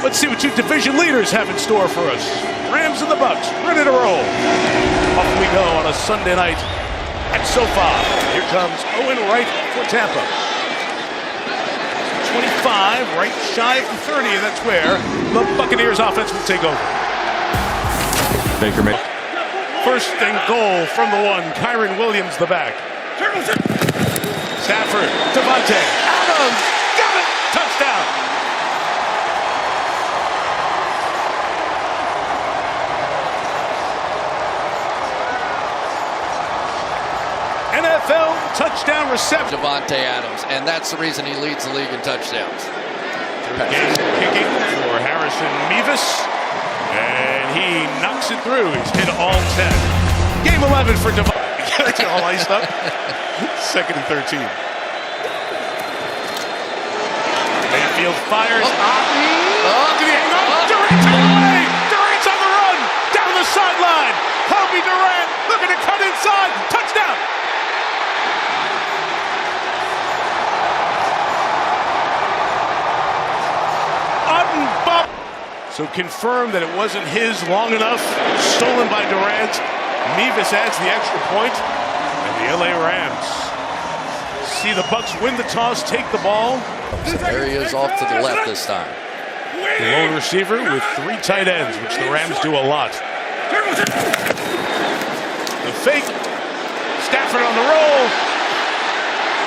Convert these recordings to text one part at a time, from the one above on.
Let's see what two division leaders have in store for us. Rams and the Bucks, ready to roll. Off we go on a Sunday night at SoFi. Here comes Owen Wright for Tampa. 25, right shy of 30, and that's where the Buccaneers offense will take over. Baker made. First and goal from the one. Kyron Williams, the back. Stafford, Devontae, Adams, got it, touchdown. NFL touchdown reception. Devontae Adams, and that's the reason he leads the league in touchdowns. Game kicking for Harrison Mevis, and he knocks it through. He's hit all 10. Game 11 for Devontae. Get all iced up. Second and 13. Mayfield fires. Did he hang on? Durant took it away. Durant's on the run. Down the sideline. Kobe Durant looking to cut inside. Touchdown. So confirmed that it wasn't his long enough. Stolen by Durant. Mevis adds the extra point. And the LA Rams see the Bucks win the toss, take the ball. There he is off to the left this time. The lone receiver with three tight ends, which the Rams do a lot. The fake. Stafford on the roll.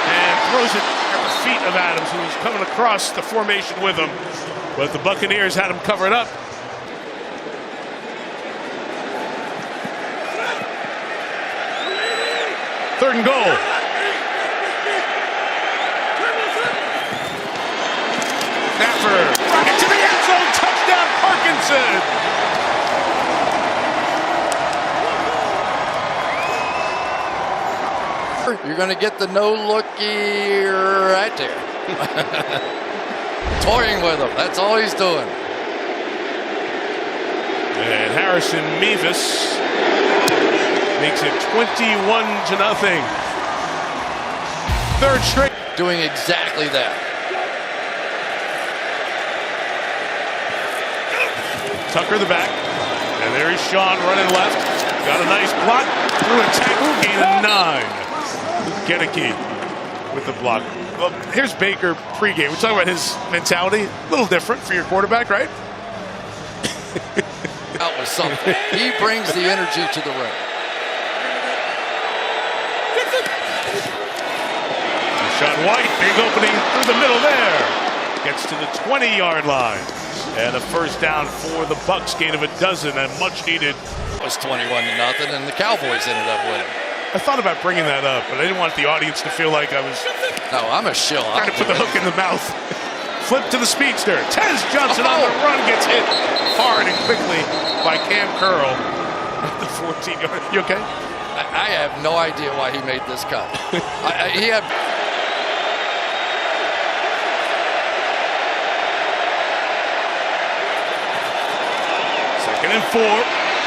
And throws it at the feet of Adams, who was coming across the formation with him. But the Buccaneers had him covered up. Third and goal. Stafford into the end zone. Touchdown, Parkinson. You're going to get the no-looky right there. Toying with him. That's all he's doing. And Harrison Mevis makes it 21-0. Third straight. Doing exactly that. Tucker the back. And there is Sean running left. Got a nice block. Through a tackle. Gain of 9. Gedeke with the block. Well, here's Baker pregame. We're talking about his mentality. A little different for your quarterback, right? That was something. He brings the energy to the ring. Sean White, big opening through the middle there. Gets to the 20-yard line. And a first down for the Bucks, gain of a dozen, and much needed. It was 21-0, and the Cowboys ended up winning. I thought about bringing that up, but I didn't want the audience to feel like I was No, I'm a shill. trying to put the hook in the mouth. Flip to the speedster. Tez Johnson on the run gets hit hard and quickly by Cam Curl at the 14-yard. You okay? I have no idea why he made this cut. He had. Second and 4.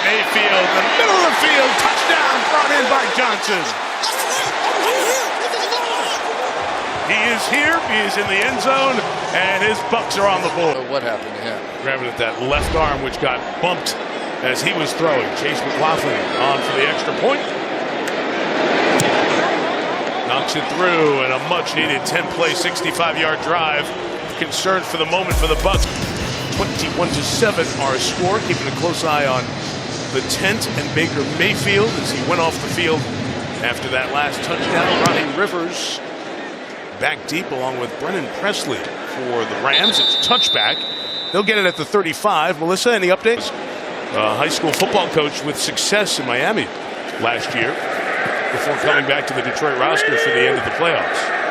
Mayfield, the middle of the field, touchdown brought in by Johnson. He is here, he is in the end zone, and his Bucks are on the board. What happened to him? Grabbing at that left arm, which got bumped as he was throwing. Chase McLaughlin on for the extra point. Knocks it through, and a much-needed 10-play, 65-yard drive. Concerned for the moment for the Bucks. 21-7 our score, keeping a close eye on the tent and Baker Mayfield as he went off the field after that last touchdown. Ronnie Rivers back deep along with Brennan Presley for the Rams. It's touchback. They'll get it at the 35. Melissa, any updates? High school football coach with success in Miami last year before coming back to the Detroit roster for the end of the playoffs.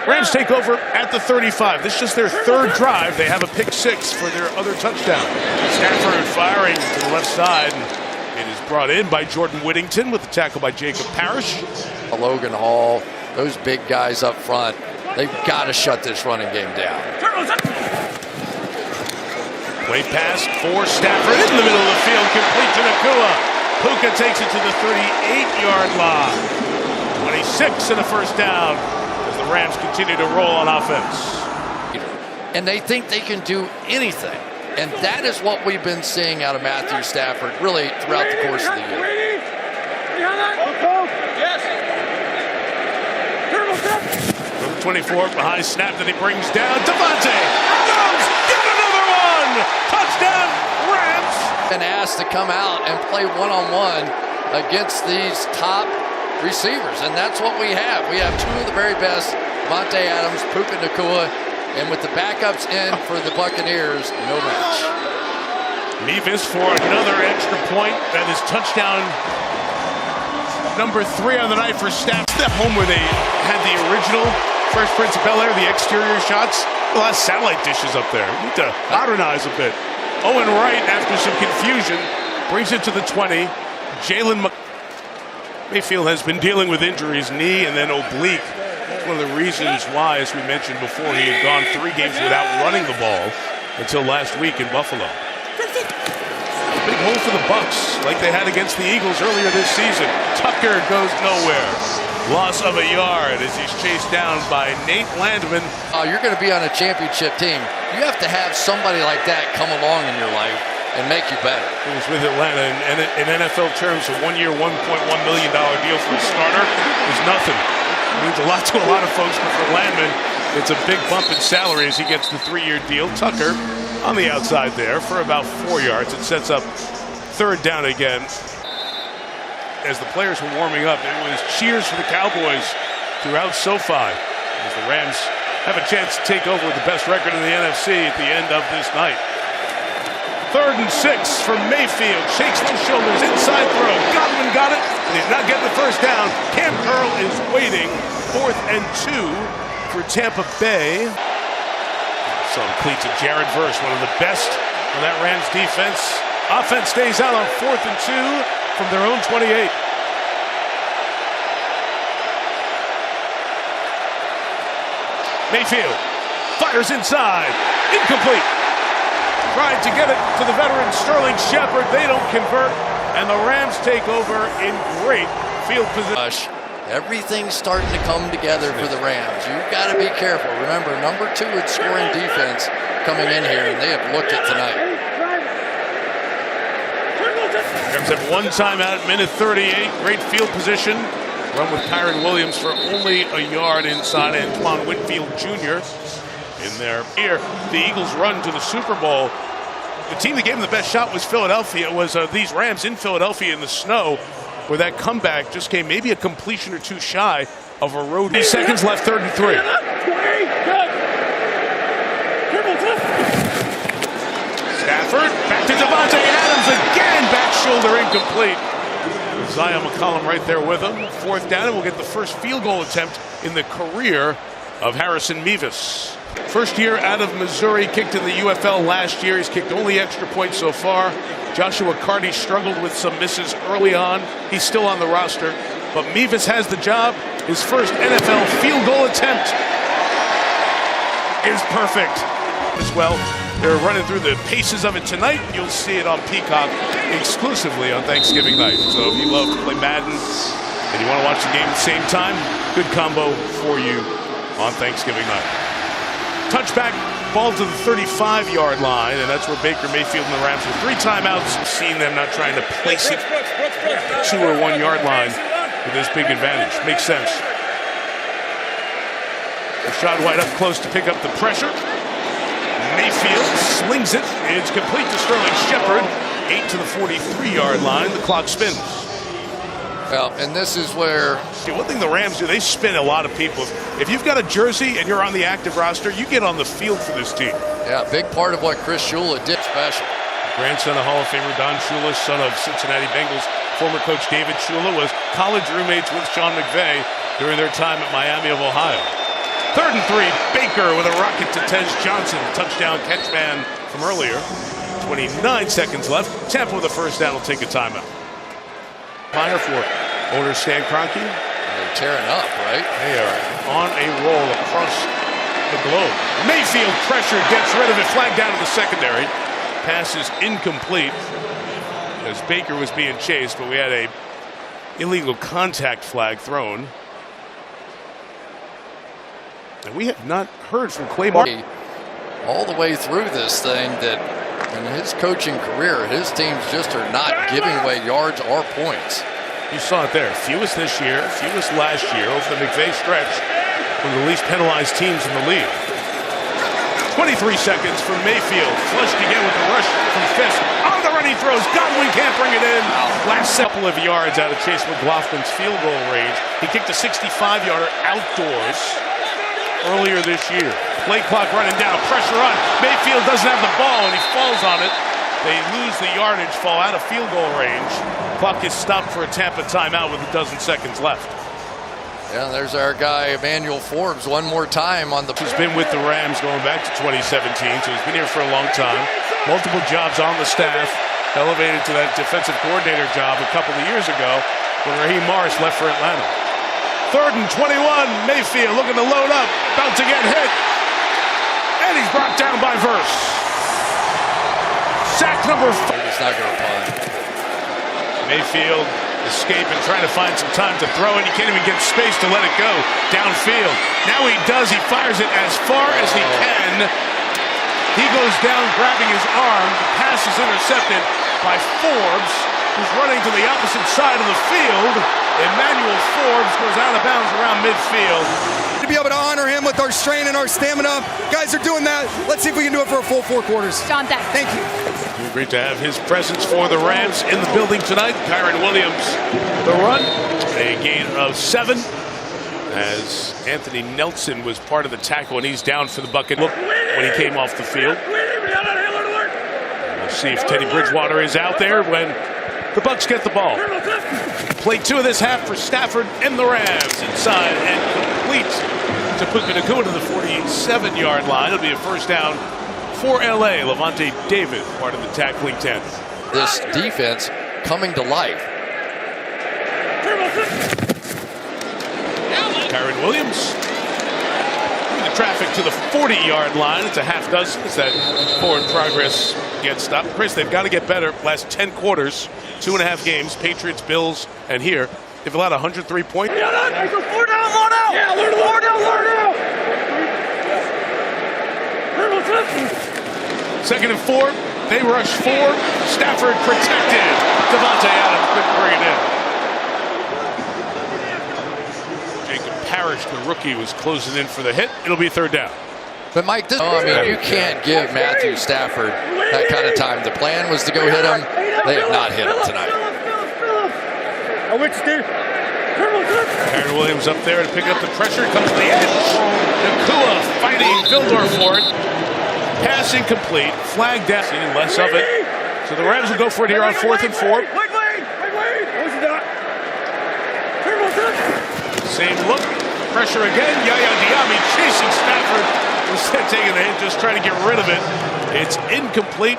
Rams take over at the 35. This is just their third drive. They have a pick six for their other touchdown. Stafford firing to the left side. It is brought in by Jordan Whittington with the tackle by Jacob Parrish. Logan Hall, those big guys up front, they've got to shut this running game down. Way pass for Stafford in the middle of the field, complete to Nakua. Puka takes it to the 38-yard line. 26 and a first down as the Rams continue to roll on offense. and they think they can do anything. And that is what we've been seeing out of Matthew Stafford really throughout the course of the year. Yes. 24 behind snap that he brings down. Devontae goes, get another one! Touchdown, Rams! And asked to come out and play one-on-one against these top receivers, and that's what we have. We have two of the very best, Monte Adams, Puka Nacua, and with the backups in for the Buccaneers, no match. Mevis for another extra point. That is touchdown number 3 on the night for Staff. That home where they had the original Fresh Prince of Bel-Air, the exterior shots. A lot of satellite dishes up there. We need to modernize a bit. Owen Wright, after some confusion, brings it to the 20. Jalen Mayfield has been dealing with injuries, knee and then oblique. One of the reasons why, as we mentioned before, he had gone 3 games without running the ball until last week in Buffalo. Big hole for the Bucs, like they had against the Eagles earlier this season. Tucker goes nowhere. Loss of a yard as he's chased down by Nate Landman. You're going to be on a championship team. You have to have somebody like that come along in your life and make you better. He was with Atlanta, and in NFL terms, a 1-year, $1.1 million deal for a starter is nothing. It means a lot to a lot of folks, but for Landman, it's a big bump in salary as he gets the 3-year deal. Tucker on the outside there for about 4 yards. It sets up 3rd down again. As the players were warming up, it was cheers for the Cowboys throughout SoFi as the Rams have a chance to take over with the best record in the NFC at the end of this night. 3rd and 6 from Mayfield. Shakes those shoulders, inside throw. Godwin got it, but he's not getting the first down. Cam Curl is waiting. 4th and 2 for Tampa Bay. Some cleats of Jared Verse, one of the best on that Rams defense. Offense stays out on 4th and 2 from their own 28. Mayfield fires inside. Incomplete. Trying to get it to the veteran Sterling Shepard. They don't convert, and the Rams take over in great field position. Everything's starting to come together for the Rams. You've got to be careful. Remember, number 2 at scoring defense coming in here, and they have looked it tonight. Rams have 1 timeout at minute 38. Great field position. Run with Kyron Williams for only a yard inside Antoine Whitfield Jr. in their ear. The Eagles run to the Super Bowl. The team that gave them the best shot was Philadelphia. It was these Rams in Philadelphia in the snow, where that comeback just came maybe a completion or 2 shy of a road. 8 seconds left, 3rd and 3. Stafford, back to Devontae Adams again, back shoulder incomplete. Zion McCollum right there with him. 4th down, and we'll get the first field goal attempt in the career of Harrison Mevis. First year out of Missouri, kicked in the UFL last year. He's kicked only extra points so far. Joshua Carty struggled with some misses early on. He's still on the roster, but Mevis has the job. His first NFL field goal attempt is perfect as well. They're running through the paces of it tonight. You'll see it on Peacock exclusively on Thanksgiving night. So if you love to play Madden and you want to watch the game at the same time, good combo for you on Thanksgiving night. Touchback, ball to the 35-yard line, and that's where Baker Mayfield and the Rams with 3 timeouts. Seen them not trying to place it 2 or 1 yard line with this big advantage. Makes sense. Rashad White up close to pick up the pressure. Mayfield slings it. It's complete to Sterling Shepard. 8 to the 43-yard line. The clock spins. Well, and this is where... One thing the Rams do, they spin a lot of people. If you've got a jersey and you're on the active roster, you get on the field for this team. Yeah, big part of what Chris Shula did special. Grandson of Hall of Famer Don Shula, son of Cincinnati Bengals former coach David Shula, was college roommates with Sean McVay during their time at Miami of Ohio. 3rd and 3, Baker with a rocket to Tej Johnson. Touchdown catch man from earlier. 29 seconds left. Tampa with the first down will take a timeout. Fire for owner Stan Kroenke. They're tearing up, right? They are on a roll across the globe. Mayfield pressure gets rid of it. Flag down to the secondary. Pass is incomplete as Baker was being chased, but we had a illegal contact flag thrown. And we have not heard from Clay Martin. all the way through this thing that in his coaching career, his teams just are not giving away yards or points. You saw it there. Fewest this year, fewest last year over the McVay stretch. One of the least penalized teams in the league. 23 seconds for Mayfield. Flushed again with the rush from Fisk. On the run he throws. Godwin can't bring it in. Last couple of yards out of Chase McLaughlin's field goal range. He kicked a 65-yarder outdoors earlier this year. Play clock running down. Pressure on. Mayfield doesn't have the ball and he falls on it. They lose the yardage, fall out of field goal range. Clock is stopped for a Tampa timeout with a dozen seconds left. Yeah, there's our guy, Emmanuel Forbes, one more time on the... He's been with the Rams going back to 2017, so he's been here for a long time. Multiple jobs on the staff, elevated to that defensive coordinator job a couple of years ago when Raheem Morris left for Atlanta. 3rd and 21, Mayfield looking to load up, about to get hit. And he's brought down by Verse. Sack number 4. He's not going to punt. Mayfield escaping, trying to find some time to throw it. You can't even get space to let it go downfield. Now he does. He fires it as far as he can. He goes down, grabbing his arm. The pass is intercepted by Forbes, who's running to the opposite side of the field. Emmanuel Forbes goes out of bounds around midfield. To be able to honor him with our strain and our stamina. Guys are doing that. Let's see if we can do it for a full 4 quarters. John, thank you. Great to have his presence for the Rams in the building tonight. Kyron Williams, the run, a gain of 7 as Anthony Nelson was part of the tackle and he's down for the bucket look when he came off the field. We'll see if Teddy Bridgewater is out there when the Bucs get the ball. Play 2 of this half for Stafford and the Rams. Inside and complete to Puka Nacua to the 47-yard line. It'll be a first down for LA. Levante David, part of the tackling 10. This defense coming to life. Kyron Williams. The traffic to the 40-yard line. It's a half dozen as that forward progress gets stopped. Chris, they've got to get better. Last 10 quarters, 2.5 games, Patriots, Bills, and here, they've allowed 103 points. Yeah, 4 down, 1 out. Yeah, 4 down, 1 out. 2nd and 4. They rush 4. Stafford protected. Devontae Adams couldn't bring it in. Jacob Parrish, the rookie, was closing in for the hit. It'll be 3rd down. But Mike, this, you can't give Matthew Stafford that kind of time. The plan was to go hit him. They have not hit him tonight. Kyron Williams up there to pick up the pressure. Comes to the edge. Nacua fighting Vildor for it. Pass incomplete. Flag down. Seeing less of it. So the Rams will go for it here on 4th and 4. Same look. Pressure again. Yaya Diame chasing Stafford. Instead taking the hit, just trying to get rid of it. It's incomplete.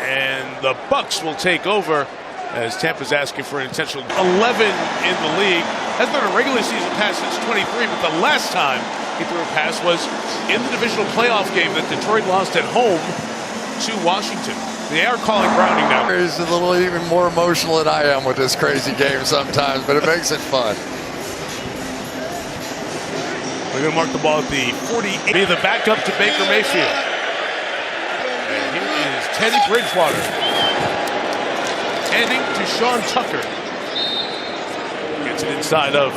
And the Bucs will take over as Tampa's asking for an intentional 11 in the league. Hasn't been a regular season pass since 23, but the last time he threw a pass was in the divisional playoff game that Detroit lost at home to Washington. They are calling Browning now. He's a little even more emotional than I am with this crazy game sometimes, but it makes it fun. We're going to mark the ball at the 48. Be the backup to Baker Mayfield. And here is Teddy Bridgewater. Handing to Sean Tucker. Gets it inside of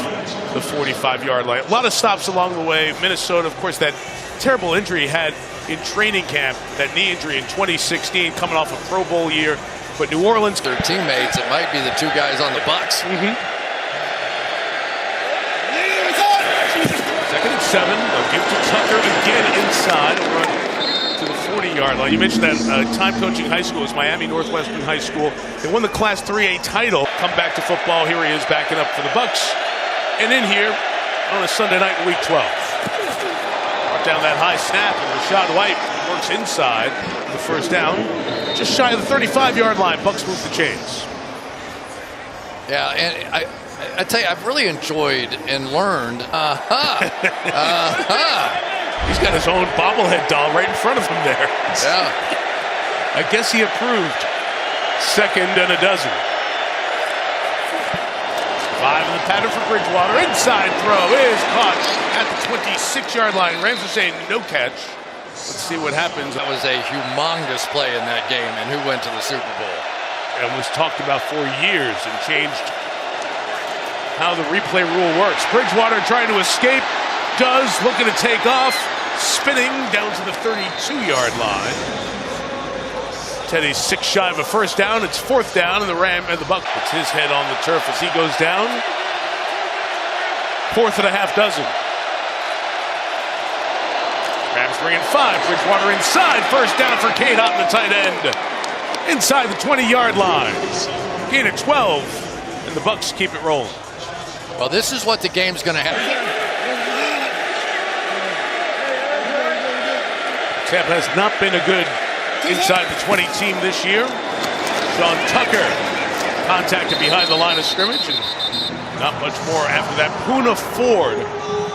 the 45-yard line. A lot of stops along the way. Minnesota, of course, that terrible injury he had in training camp, that knee injury in 2016, coming off a Pro Bowl year. But New Orleans, their teammates, it might be the 2 guys on the Bucs. 2nd and 7. They'll give to Tucker again inside. A run to the 40-yard line. You mentioned that time coaching high school is Miami Northwestern High School. They won the Class 3A title. Come back to football. Here he is backing up for the Bucs. And in here on a Sunday night in Week 12. Brought down that high snap, and Rashad White works inside the first down. Just shy of the 35-yard line. Bucs move the chains. Yeah, and I tell you, I've really enjoyed and learned. He's got his own bobblehead doll right in front of him there. Yeah. I guess he approved 2nd and a dozen. 5 in the pattern for Bridgewater. Inside throw is caught at the 26-yard line. Rams are saying no catch. Let's see what happens. That was a humongous play in that game, and who went to the Super Bowl? And was talked about for years and changed how the replay rule works. Bridgewater trying to escape, does, looking to take off, spinning down to the 32-yard line. Teddy's 6 shy of a first down. It's 4th down, and the Buck puts his head on the turf as he goes down. 4th and a half dozen. Rams bring in 5. Bridgewater inside. First down for Cade Otton, the tight end. Inside the 20-yard line. Gain of 12, and the Bucks keep it rolling. Well, this is what the game's going to have. Tampa has not been a good inside the 20 team this year. Sean Tucker contacted behind the line of scrimmage, and not much more after that. Poona Ford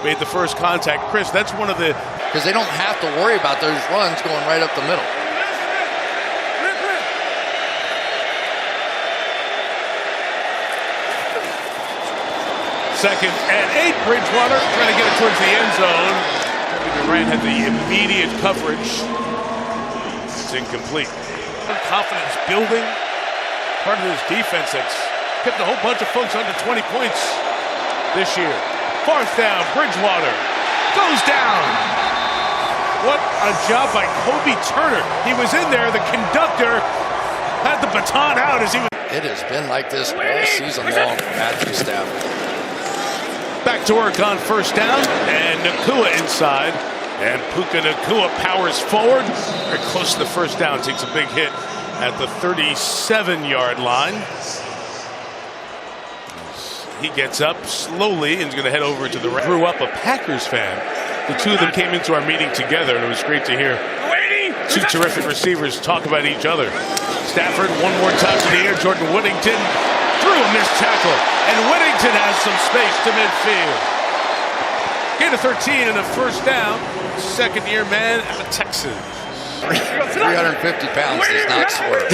made the first contact. Chris, that's one of the... Because they don't have to worry about those runs going right up the middle. Second and 8. Bridgewater trying to get it towards the end zone. Durant had the immediate coverage. It's incomplete. Confidence building. Part of this defense that's kept a whole bunch of folks under 20 points this year. 4th down. Bridgewater goes down. What a job by Kobe Turner. He was in there. The conductor had the baton out as he was. It has been like this all season long for Matthew Stafford. Back to work on first down, and Nacua inside, and Puka Nacua powers forward. Very close to the first down, takes a big hit at the 37-yard line. He gets up slowly and is going to head over to the right. Grew up a Packers fan. The two of them came into our meeting together, and it was great to hear two terrific receivers talk about each other. Stafford, one more time to the air. Jordan Whittington threw a missed tackle, and Whittington has some space to midfield. Gain of 13 and a first down. Second-year man out of Texas. 350 pounds does not swerve.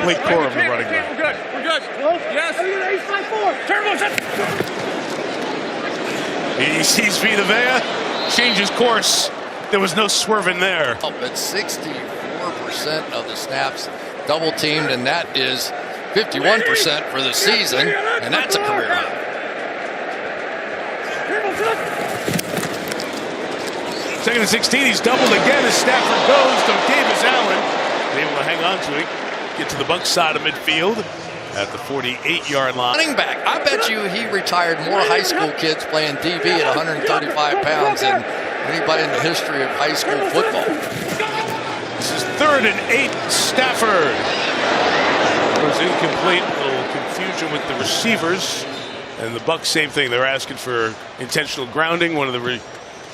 Blake Corum, the running back. We're good. We're good. Yes. He's 5'4". Turbo. He sees Vita Vea, changes course. There was no swerving there. Oh, but 64% of the snaps double teamed, and that is 51% for the season, and that's a career high. Second and 16, he's doubled again as Stafford goes to Davis Allen. Able to hang on to it, get to the Bucs side of midfield at the 48-yard line. Running back, I bet you he retired more high school kids playing DB at 135 pounds than anybody in the history of high school football. This is 3rd and 8. Stafford was incomplete. A little confusion with the receivers, and the Bucs, same thing. They're asking for intentional grounding. One of the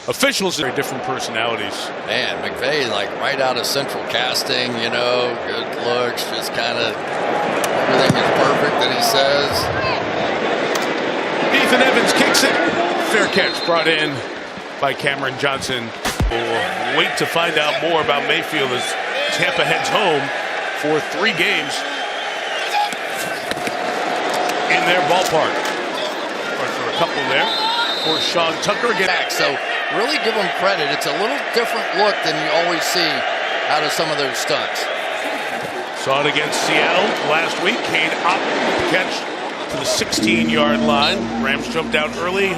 officials, very different personalities. Man, McVay, like right out of Central Casting, you know, good looks, just kind of everything is perfect that he says. Ethan Evans kicks it. Fair catch brought in by Cameron Johnson. We'll wait to find out more about Mayfield as Tampa heads home for 3 games in their ballpark. Or for a couple there. For Sean Tucker again. So really give them credit. It's a little different look than you always see out of some of those stunts. Saw it against Seattle last week. Cade Otton catch to the 16-yard line. Rams jumped out early,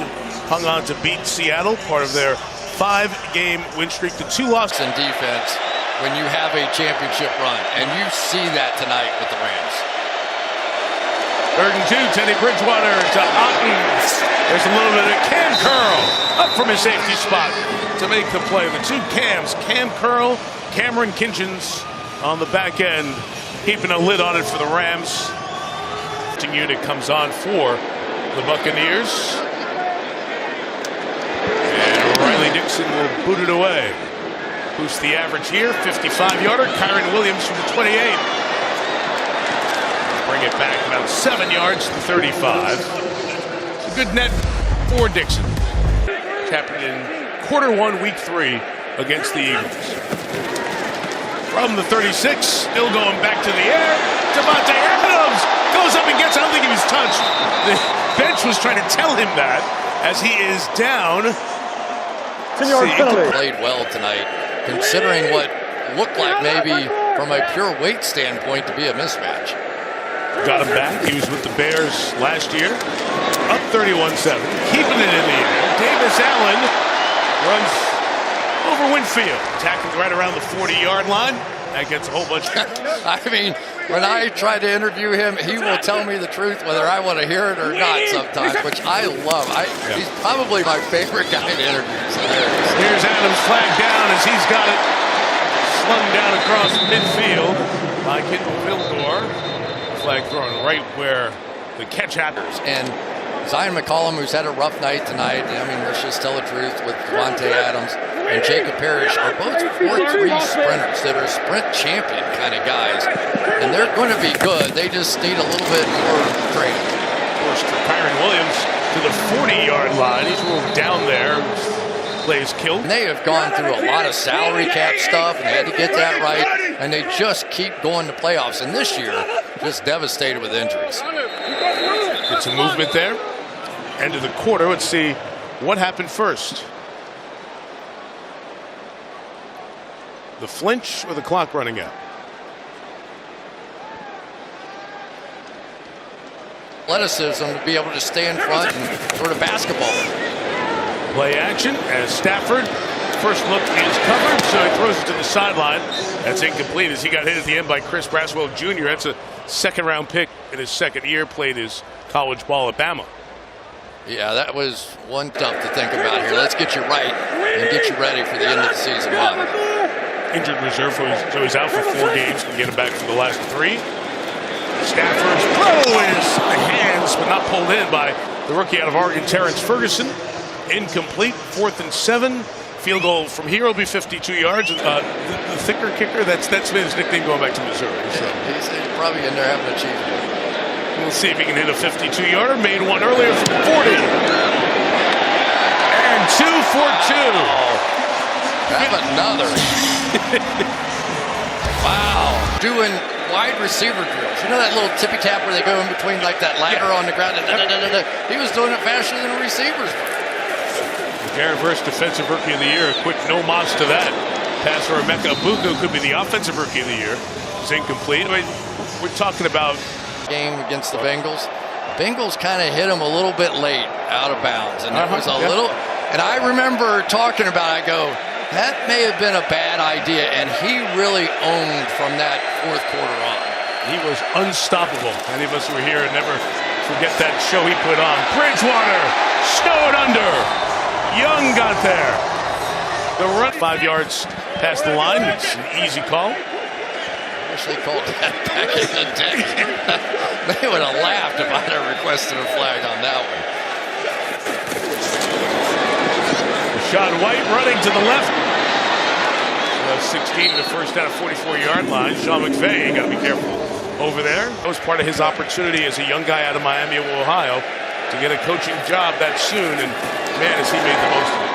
hung on to beat Seattle, part of their 5-game win streak. The 2 losses in defense when you have a championship run, and you see that tonight with the Rams. 3rd and 2, Teddy Bridgewater to Otton. There's a little bit of Cam Curl up from his safety spot to make the play. The 2 Cams, Cam Curl, Cameron Kinchins on the back end, keeping a lid on it for the Rams. Unit comes on for the Buccaneers. And Riley Dixon will boot it away. Boost the average here, 55-yarder. Kyron Williams from the 28. Bring it back about 7 yards to the 35. It's a good net for Dixon. Happened in quarter 1, week 3 against the Eagles. From the 36, still going back to the air. Devontae Adams goes up and gets, I don't think he was touched. The bench was trying to tell him that as he is down 10-yard penalty. Played well tonight, considering what looked like maybe from a pure weight standpoint to be a mismatch. Got him back. He was with the Bears last year. Up 31-7, keeping it in the air. Davis Allen runs over Winfield, tackling right around the 40-yard line. That gets a whole bunch. I mean, when I try to interview him, he will tell me the truth whether I want to hear it or not sometimes, which I love. He's probably my favorite guy to interview. So here's Adams flag down as he's got it slung down across midfield by Kendall Vildor. Flag thrown right where the catch happens. And Zion McCollum, who's had a rough night tonight, I mean, let's just tell the truth, with Devontae Adams and Jacob Parrish are both 4-3 sprinters that are sprint champion kind of guys. And they're going to be good. They just need a little bit more training. Of course, Kyron Williams to the 40-yard line. He's moved down there. Plays killed. And they have gone through a lot of salary cap stuff, and they had to get that right. And they just keep going to playoffs. And this year, just devastated with injuries. Get some movement there. End of the quarter. Let's see what happened first. The flinch or the clock running out? Athleticism to be able to stay in front and sort of basketball. Play action as Stafford. First look is covered, so he throws it to the sideline. That's incomplete as he got hit at the end by Chris Braswell Jr. That's a second-round pick in his second year. Played his college ball at Bama. Yeah, that was one tough to think about here. Let's get you right and get you ready for the end of the season. Injured reserve, so he's out for 4 games. Can get him back for the last 3. Stafford's throw is hands, but not pulled in by the rookie out of Oregon, Terrence Ferguson. Incomplete. 4th and 7. Field goal from here will be 52 yards. The thicker kicker, that's been his nickname going back to Missouri. So. He's probably in there having a cheeseburger. We'll see if he can hit a 52-yarder. Made one earlier from 40. And 2 for 2. Have another. Wow. Doing wide receiver drills. You know that little tippy tap where they go in between like that ladder on the ground? He was doing it faster than the receivers. Garrett Verse, Defensive Rookie of the Year. A quick no moss to that. Pass for Emeka Egbuka could be the Offensive Rookie of the Year. It's incomplete. I mean, we're talking about game against the Bengals. Bengals kind of hit him a little bit late out of bounds, and it was a little. And I remember talking about it, I go, that may have been a bad idea, and he really owned from that 4th quarter on. He was unstoppable. Any of us who were here never forget that show he put on. Bridgewater snowed under. Young got there. The run 5 yards past the line. It's an easy call. I wish they called that back in the day. They would have laughed if I'd have requested a flag on that one. Rashad White running to the left. 16 in the first down, 44-yard line. Sean McVay, got to be careful over there. That was part of his opportunity as a young guy out of Miami, Ohio, to get a coaching job that soon. And man, has he made the most of it.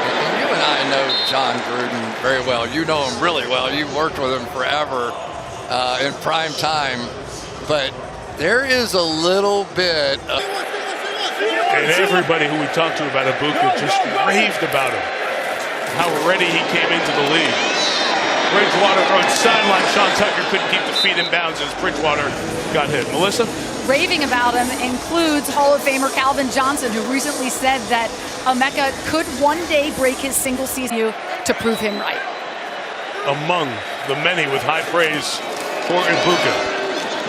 And you and I know John Gruden very well. You know him really well. You've worked with him forever in prime time. But there is a little bit of... And everybody who we talked to about Egbuka just raved about him. How ready he came into the league. Bridgewater throwing sideline. Sean Tucker couldn't keep the feet in bounds as Bridgewater got hit. Melissa? Raving about him includes Hall of Famer Calvin Johnson, who recently said that Emeka could one day break his single season to prove him right. Among the many with high praise for Egbuka.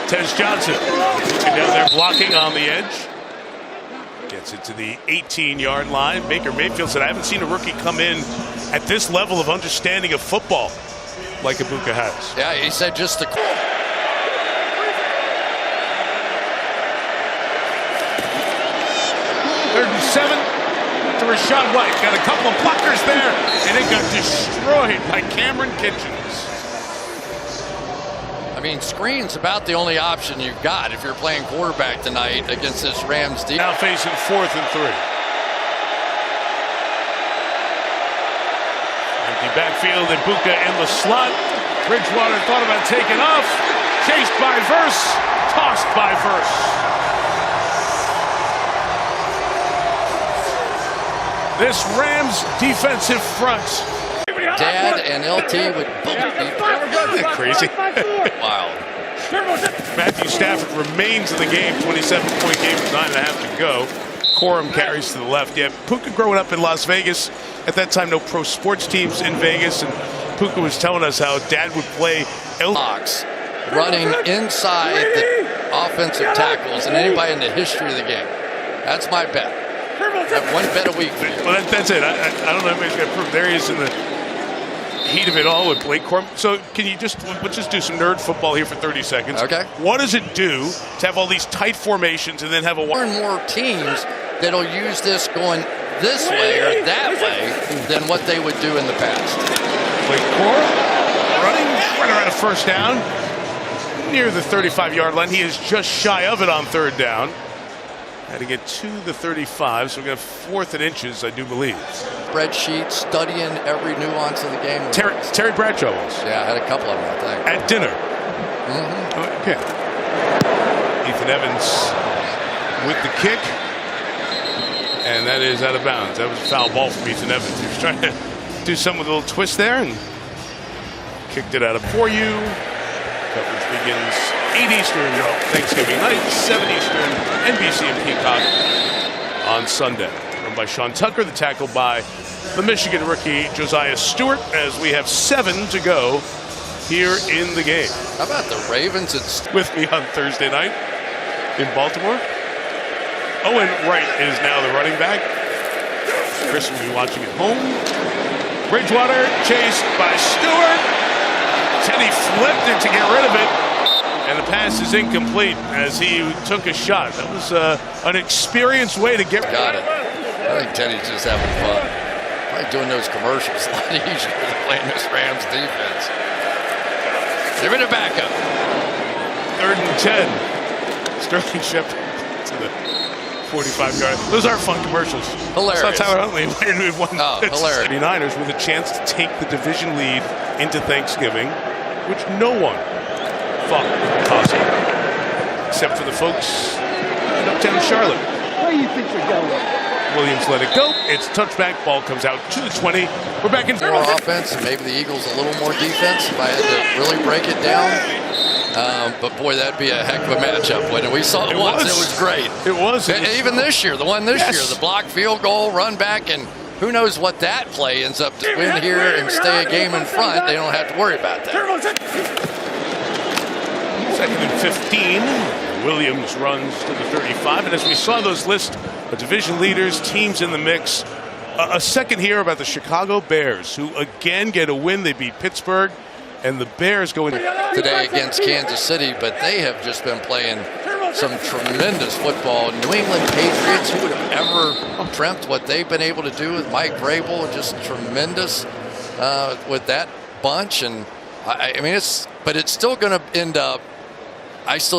Tez Johnson down there blocking on the edge. Gets it to the 18-yard line. Baker Mayfield said, I haven't seen a rookie come in at this level of understanding of football like Egbuka has. Yeah, he said just the... 3rd and 7 to Rashad White. Got a couple of blockers there, and it got destroyed by Cameron Kitchens. I mean, screen's about the only option you've got if you're playing quarterback tonight against this Rams defense. Now facing 4th and 3. Empty backfield, Egbuka in the slot. Bridgewater thought about taking off. Chased by Verse. Tossed by Verse. this Rams defensive front. Dad and LT would both be Isn't that crazy? wild. Matthew Stafford remains in the game. 27-point game with 9.5 to go. Corum carries to the left. Yeah, Puka growing up in Las Vegas. At that time, no pro sports teams in Vegas. And Puka was telling us how Dad would play Box running inside the offensive tackles and anybody in the history of the game. That's my bet. I have one bet a week. Well, that's it. I don't know if anybody's going to prove. There he is in the heat of it all with Blake Corum. So can you let's just do some nerd football here for 30 seconds. Okay. What does it do to have all these tight formations and then have a More and more teams that'll use this going this way or that way than what they would do in the past. Blake Corum running right around a first down near the 35-yard line. He is just shy of it on third down. Had to get to the 35, so we're going to 4th and inches, I do believe. Spreadsheet, studying every nuance of the game. Terry Bradshaw was. Yeah, I had a couple of them, I think. At dinner. Okay. Ethan Evans with the kick. And that is out of bounds. That was a foul ball from Ethan Evans. He was trying to do something with a little twist there and kicked it out of for you. Coverage begins 8 Eastern, Thanksgiving night, 7 Eastern, NBC and Peacock on Sunday. Run by Sean Tucker, the tackle by the Michigan rookie Josiah Stewart, as we have 7 to go here in the game. How about the Ravens? With me on Thursday night in Baltimore, Owen Wright is now the running back. Chris will be watching at home. Bridgewater chased by Stewart. Teddy flipped it to get rid of it, and the pass is incomplete as he took a shot. That was an experienced way to get. Got it. I think Teddy's just having fun. Probably doing those commercials a lot easier than playing this Rams defense. Give it a backup. 3rd and 10. Sterling Shepard to the 45-yard. Those aren't fun commercials. Hilarious. That's Tyler Huntley. We've won. Oh, hilarious. 49ers with a chance to take the division lead into Thanksgiving, which no one thought was possible, except for the folks in uptown Charlotte. Where do you think you're going? Williams let it go. It's touchback. Ball comes out to the 20. We're back in. More offense, and maybe the Eagles a little more defense if I had to really break it down. But boy, that'd be a heck of a matchup. When we saw it once, it was great. It was. Even this year, the one this year, the block field goal, run back, and who knows what that play ends up to win here and stay a game in front. They don't have to worry about that. 2nd and 15. Williams runs to the 35. And as we saw those lists of division leaders, teams in the mix, a second here about the Chicago Bears, who again get a win. They beat Pittsburgh, and the Bears go in today against Kansas City, but they have just been playing some tremendous football. New England Patriots, who would have ever dreamt what they've been able to do with Mike Vrabel, just tremendous with that bunch. And I mean, it's still going to end up, I still think